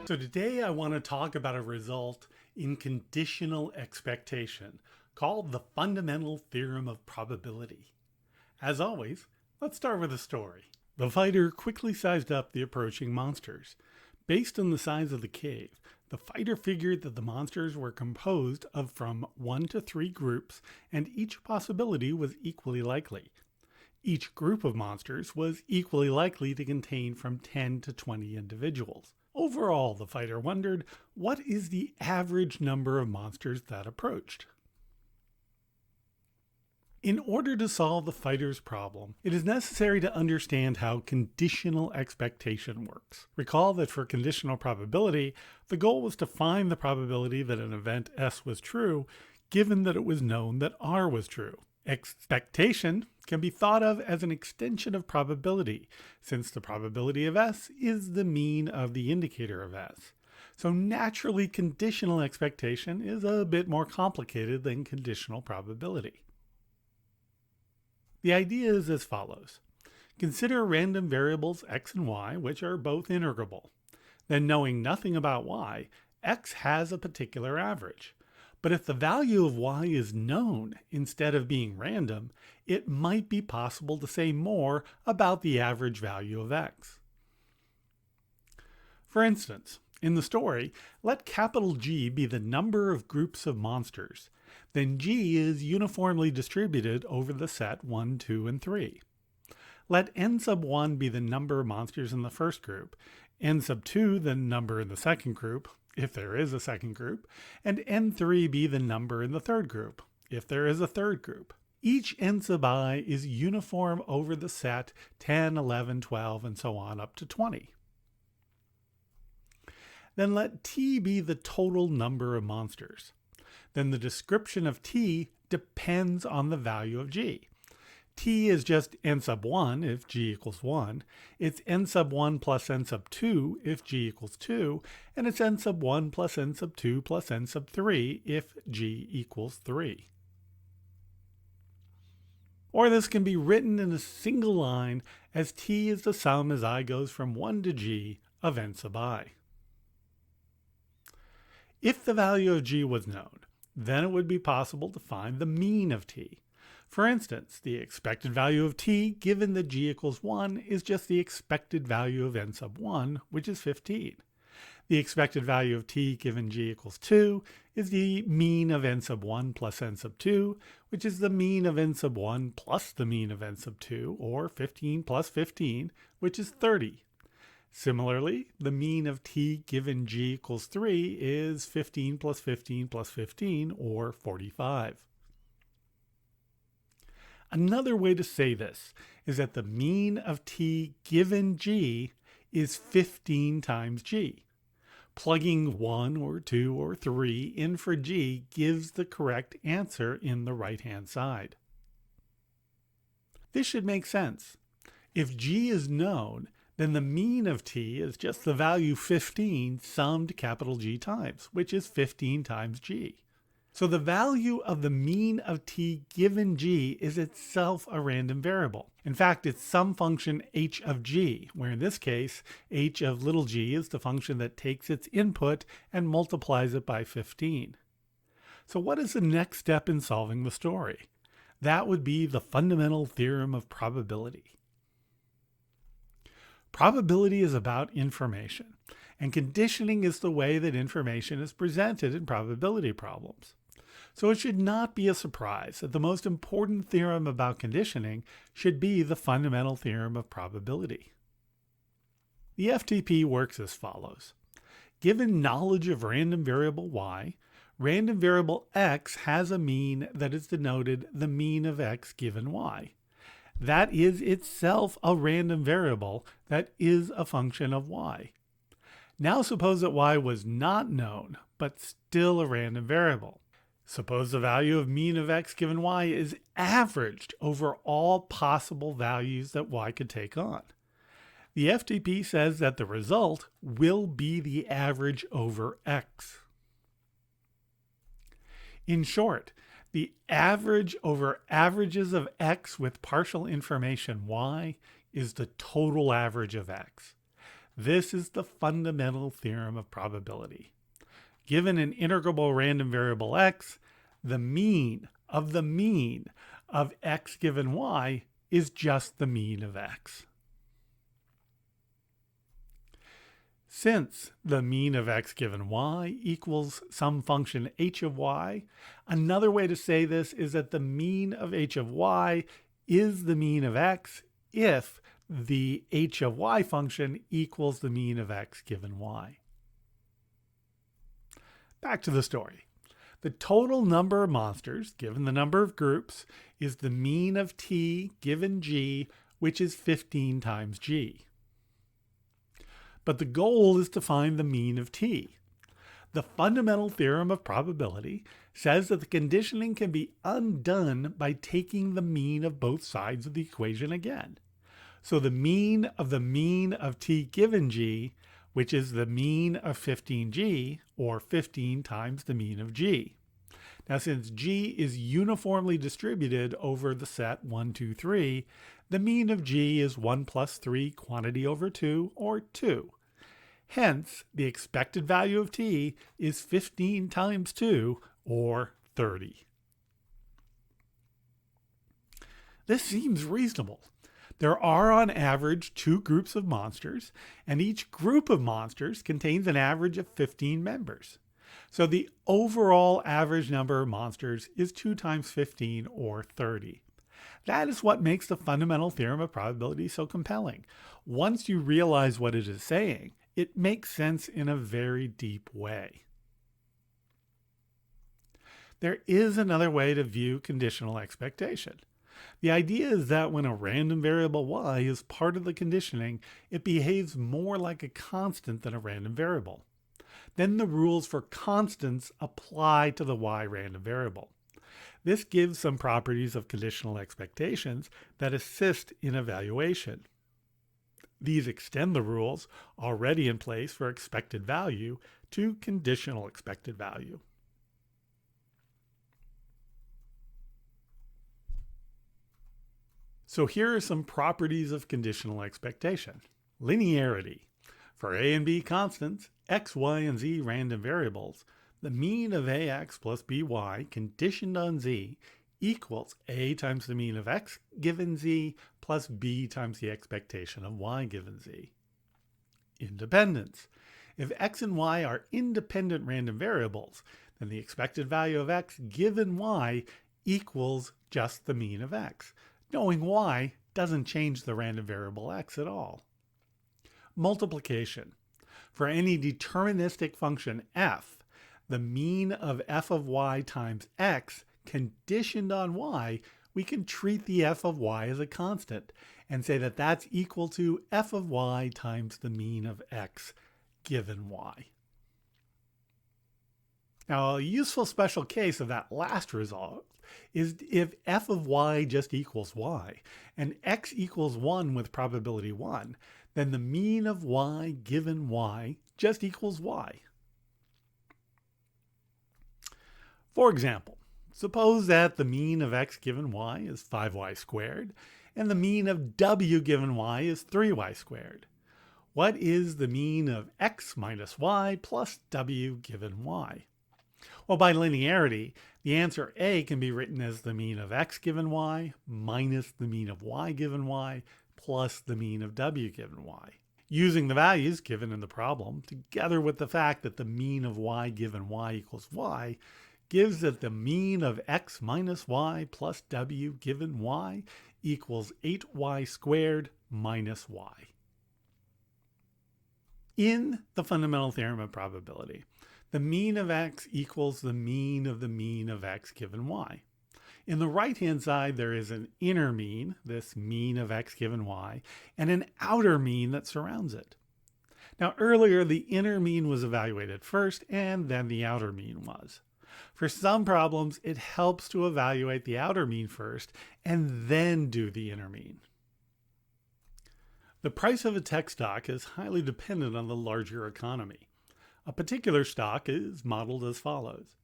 So today I want to talk about a result in conditional expectation called the Fundamental Theorem of Probability. As always, let's start with a story. The fighter quickly sized up the approaching monsters. Based on the size of the cave, the fighter figured that the monsters were composed of from 1 to 3 groups, and each possibility was equally likely. Each group of monsters was equally likely to contain from 10 to 20 individuals. Overall, the fighter wondered, what is the average number of monsters that approached? In order to solve the fighter's problem, it is necessary to understand how conditional expectation works. Recall that for conditional probability, the goal was to find the probability that an event S was true, given that it was known that R was true. Expectation can be thought of as an extension of probability, since the probability of S is the mean of the indicator of S. So naturally, conditional expectation is a bit more complicated than conditional probability. The idea is as follows. Consider random variables x and y, which are both integrable. Then, knowing nothing about y, x has a particular average. But if the value of y is known instead of being random, it might be possible to say more about the average value of x. For instance, in the story, let capital G be the number of groups of monsters. Then G is uniformly distributed over the set 1, 2, and 3. Let n sub 1 be the number of monsters in the first group, n sub 2 the number in the second group, if there is a second group, and n3 be the number in the third group, if there is a third group. Each n sub I is uniform over the set 10, 11, 12, and so on up to 20. Then let T be the total number of monsters. Then the description of T depends on the value of G. T is just n sub 1 if G equals 1, it's n sub 1 plus n sub 2 if G equals 2, and it's n sub 1 plus n sub 2 plus n sub 3 if G equals 3. Or this can be written in a single line as T is the sum as I goes from 1 to G of n sub I. If the value of G was known, then it would be possible to find the mean of T. For instance, the expected value of T given that G equals 1 is just the expected value of n sub 1, which is 15. The expected value of T given G equals 2 is the mean of n sub 1 plus n sub 2, which is the mean of n sub 1 plus the mean of n sub 2, or 15 plus 15, which is 30. Similarly, the mean of T given G equals 3 is 15 plus 15 plus 15, or 45. Another way to say this is that the mean of T given G is 15 times G. Plugging 1 or 2 or 3 in for G gives the correct answer in the right-hand side. This should make sense. If G is known, then the mean of T is just the value 15 summed capital G times, which is 15 times G. So the value of the mean of T given G is itself a random variable. In fact, it's some function h of G, where in this case, h of little g is the function that takes its input and multiplies it by 15. So what is the next step in solving the story? That would be the fundamental theorem of probability. Probability is about information, and conditioning is the way that information is presented in probability problems. So it should not be a surprise that the most important theorem about conditioning should be the fundamental theorem of probability. The FTP works as follows. Given knowledge of random variable y, random variable x has a mean that is denoted the mean of x given y. That is itself a random variable that is a function of y. Now suppose that y was not known, but still a random variable. Suppose the value of mean of x given y is averaged over all possible values that y could take on. The FTP says that the result will be the average over x. In short, the average over averages of x with partial information y is the total average of x. This is the fundamental theorem of probability. Given an integrable random variable x, the mean of x given y is just the mean of x. Since the mean of x given y equals some function h of y, another way to say this is that the mean of h of y is the mean of x if the h of y function equals the mean of x given y. Back to the story. The total number of monsters, given the number of groups, is the mean of t given g, which is 15 times g. But the goal is to find the mean of t. The fundamental theorem of probability says that the conditioning can be undone by taking the mean of both sides of the equation again. So the mean of t given g, which is the mean of 15g, or 15 times the mean of g. Now, since g is uniformly distributed over the set 1, 2, 3, the mean of g is 1 plus 3 quantity over 2, or 2. Hence, the expected value of t is 15 times 2, or 30. This seems reasonable. There are on average 2 groups of monsters, and each group of monsters contains an average of 15 members. So the overall average number of monsters is 2 times 15, or 30. That is what makes the fundamental theorem of probability so compelling. Once you realize what it is saying, it makes sense in a very deep way. There is another way to view conditional expectation. The idea is that when a random variable y is part of the conditioning, it behaves more like a constant than a random variable. Then the rules for constants apply to the y random variable. This gives some properties of conditional expectations that assist in evaluation. These extend the rules already in place for expected value to conditional expected value. So here are some properties of conditional expectation. Linearity. For a and b constants, x, y, and z random variables, the mean of ax plus by conditioned on z equals a times the mean of x given z plus b times the expectation of y given z. Independence. If x and y are independent random variables, then the expected value of x given y equals just the mean of x. Knowing y doesn't change the random variable x at all. Multiplication. For any deterministic function f, the mean of f of y times x conditioned on y, we can treat the f of y as a constant and say that that's equal to f of y times the mean of x given y. Now, a useful special case of that last result is if f of y just equals y and x equals 1 with probability 1, then the mean of y given y just equals y. For example, suppose that the mean of x given y is 5y squared and the mean of w given y is 3y squared. What is the mean of x minus y plus w given y? Well, by linearity, the answer A can be written as the mean of x given y minus the mean of y given y plus the mean of w given y. Using the values given in the problem, together with the fact that the mean of y given y equals y, gives that the mean of x minus y plus w given y equals 8y squared minus y. In the fundamental theorem of probability, the mean of x equals the mean of x given y. In the right-hand side, there is an inner mean, this mean of x given y, and an outer mean that surrounds it. Now, earlier, the inner mean was evaluated first, and then the outer mean was. For some problems, it helps to evaluate the outer mean first, and then do the inner mean. The price of a tech stock is highly dependent on the larger economy. A particular stock is modeled as follows.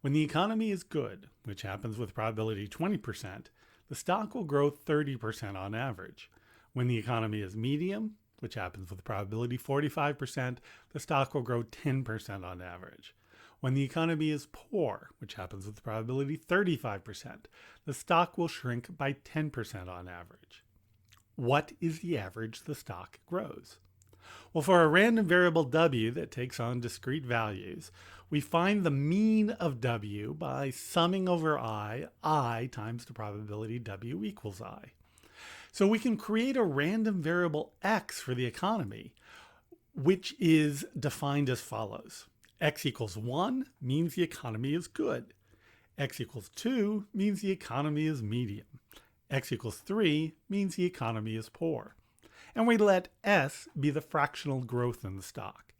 When the economy is good, which happens with probability 20%, the stock will grow 30% on average. When the economy is medium, which happens with probability 45%, the stock will grow 10% on average. When the economy is poor, which happens with probability 35%, the stock will shrink by 10% on average. What is the average the stock grows? Well, for a random variable w that takes on discrete values, we find the mean of w by summing over I times the probability w equals I. So we can create a random variable x for the economy, which is defined as follows. X equals 1 means the economy is good. X equals 2 means the economy is medium. X equals 3 means the economy is poor. And we let S be the fractional growth in the stock.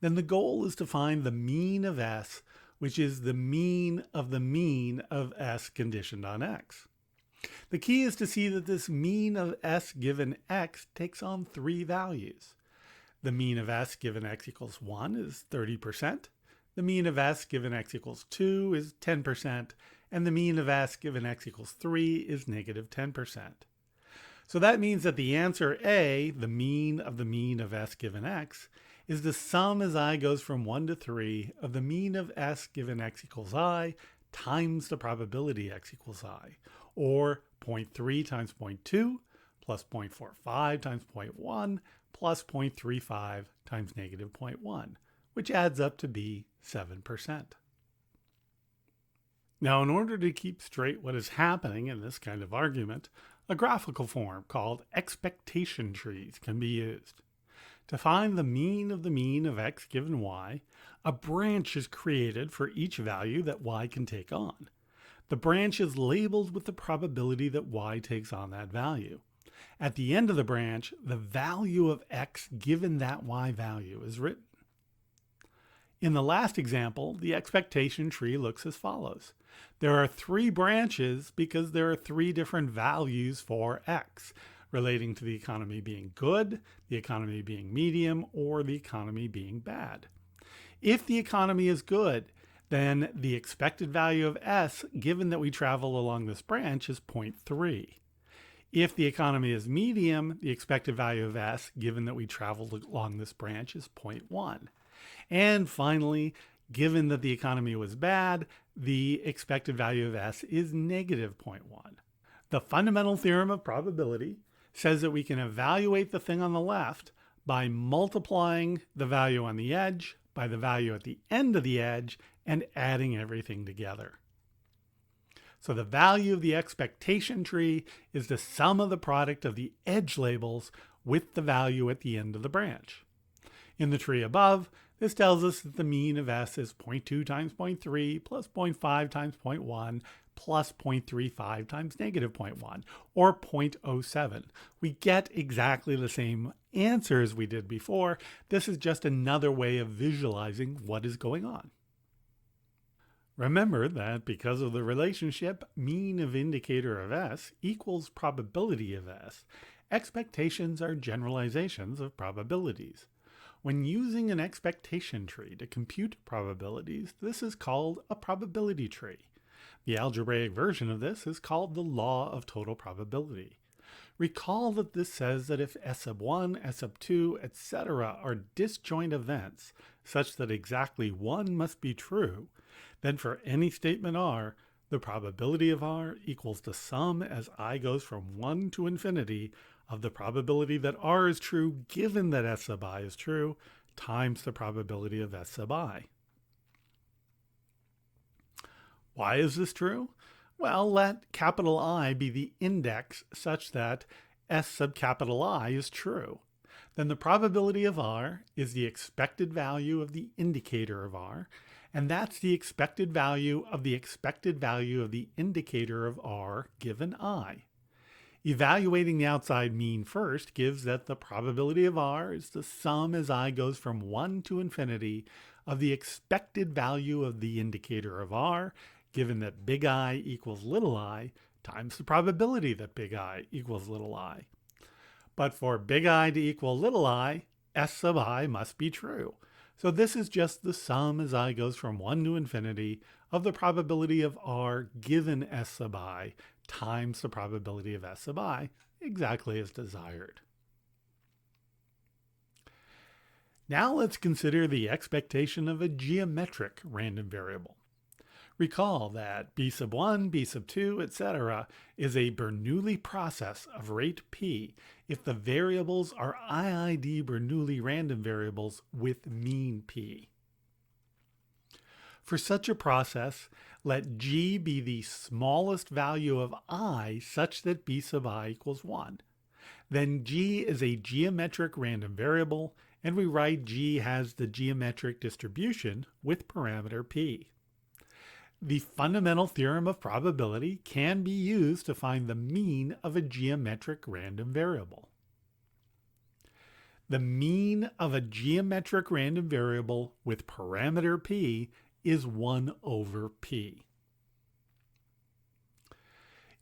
Then the goal is to find the mean of S, which is the mean of S conditioned on X. The key is to see that this mean of S given X takes on three values. The mean of S given X equals 1 is 30%. The mean of S given X equals 2 is 10%. And the mean of S given X equals 3 is negative 10%. So that means that the answer A, the mean of S given X, is the sum as I goes from 1 to 3 of the mean of S given X equals I times the probability X equals I, or 0.3 times 0.2 plus 0.45 times 0.1 plus 0.35 times negative 0.1, which adds up to be 7%. Now, in order to keep straight what is happening in this kind of argument, a graphical form called expectation trees can be used. To find the mean of X given Y, a branch is created for each value that Y can take on. The branch is labeled with the probability that Y takes on that value. At the end of the branch, the value of X given that Y value is written. In the last example, the expectation tree looks as follows. There are three branches because there are three different values for X, relating to the economy being good, the economy being medium, or the economy being bad. If the economy is good, then the expected value of S, given that we travel along this branch, is 0.3. If the economy is medium, the expected value of S, given that we traveled along this branch, is 0.1. And finally, given that the economy was bad, the expected value of S is negative 0.1. The fundamental theorem of probability says that we can evaluate the thing on the left by multiplying the value on the edge by the value at the end of the edge and adding everything together. So the value of the expectation tree is the sum of the product of the edge labels with the value at the end of the branch. In the tree above, this tells us that the mean of S is 0.2 times 0.3 plus 0.5 times 0.1 plus 0.35 times negative 0.1, or 0.07. We get exactly the same answer as we did before. This is just another way of visualizing what is going on. Remember that because of the relationship mean of indicator of S equals probability of S, expectations are generalizations of probabilities. When using an expectation tree to compute probabilities, this is called a probability tree. The algebraic version of this is called the law of total probability. Recall that this says that if S sub 1, S sub 2, etc. are disjoint events such that exactly one must be true, then for any statement R, the probability of R equals the sum as I goes from 1 to infinity of the probability that R is true given that S sub I is true times the probability of S sub I. Why is this true? Well, let capital I be the index such that S sub capital I is true. Then the probability of R is the expected value of the indicator of R, and that's the expected value of the indicator of R given I. Evaluating the outside mean first gives that the probability of R is the sum as I goes from 1 to infinity of the expected value of the indicator of R, given that big I equals little I, times the probability that big I equals little I. But for big I to equal little I, S sub I must be true. So this is just the sum as I goes from 1 to infinity of the probability of R given S sub I times the probability of S sub I, exactly as desired. Now let's consider the expectation of a geometric random variable. Recall that b sub 1, b sub 2, etc. is a Bernoulli process of rate p if the variables are IID Bernoulli random variables with mean p. For such a process, let g be the smallest value of I such that b sub I equals 1. Then g is a geometric random variable, and we write g has the geometric distribution with parameter p. The fundamental theorem of probability can be used to find the mean of a geometric random variable. The mean of a geometric random variable with parameter p is 1 over p.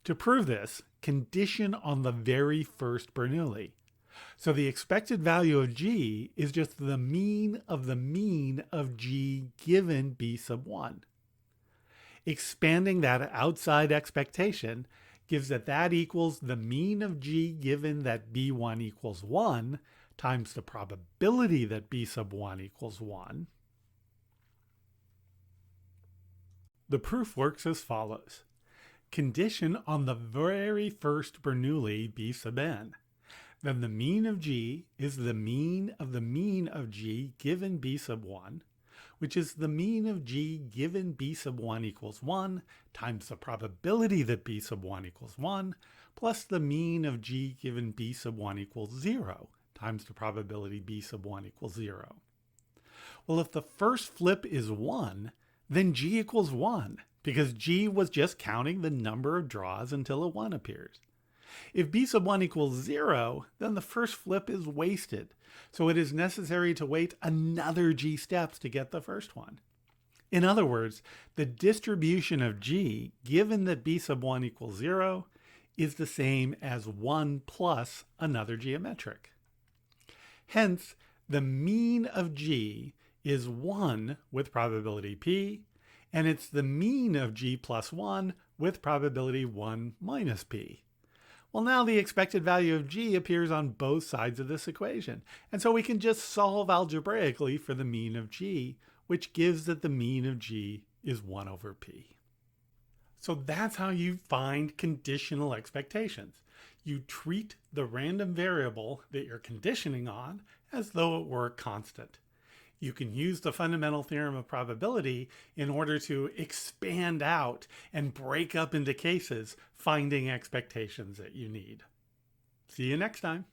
To prove this, condition on the very first Bernoulli. So the expected value of g is just the mean of g given b sub 1. Expanding that outside expectation gives that equals the mean of g given that b1 equals 1 times the probability that b sub 1 equals 1. The proof works as follows. Condition on the very first Bernoulli b sub n. Then the mean of g is the mean of g given b sub 1, which is the mean of g given b sub 1 equals 1 times the probability that b sub 1 equals 1 plus the mean of g given b sub 1 equals 0 times the probability b sub 1 equals 0. Well, if the first flip is 1, then g equals 1 because g was just counting the number of draws until a 1 appears. If b sub 1 equals 0, then the first flip is wasted, so it is necessary to wait another g steps to get the first one. In other words, the distribution of g, given that b sub 1 equals 0, is the same as 1 plus another geometric. Hence, the mean of g is 1 with probability p, and it's the mean of g plus 1 with probability 1 minus p. Well, now the expected value of g appears on both sides of this equation, and so we can just solve algebraically for the mean of g, which gives that the mean of g is 1 over p. So that's how you find conditional expectations. You treat the random variable that you're conditioning on as though it were a constant. You can use the fundamental theorem of probability in order to expand out and break up into cases, finding expectations that you need. See you next time.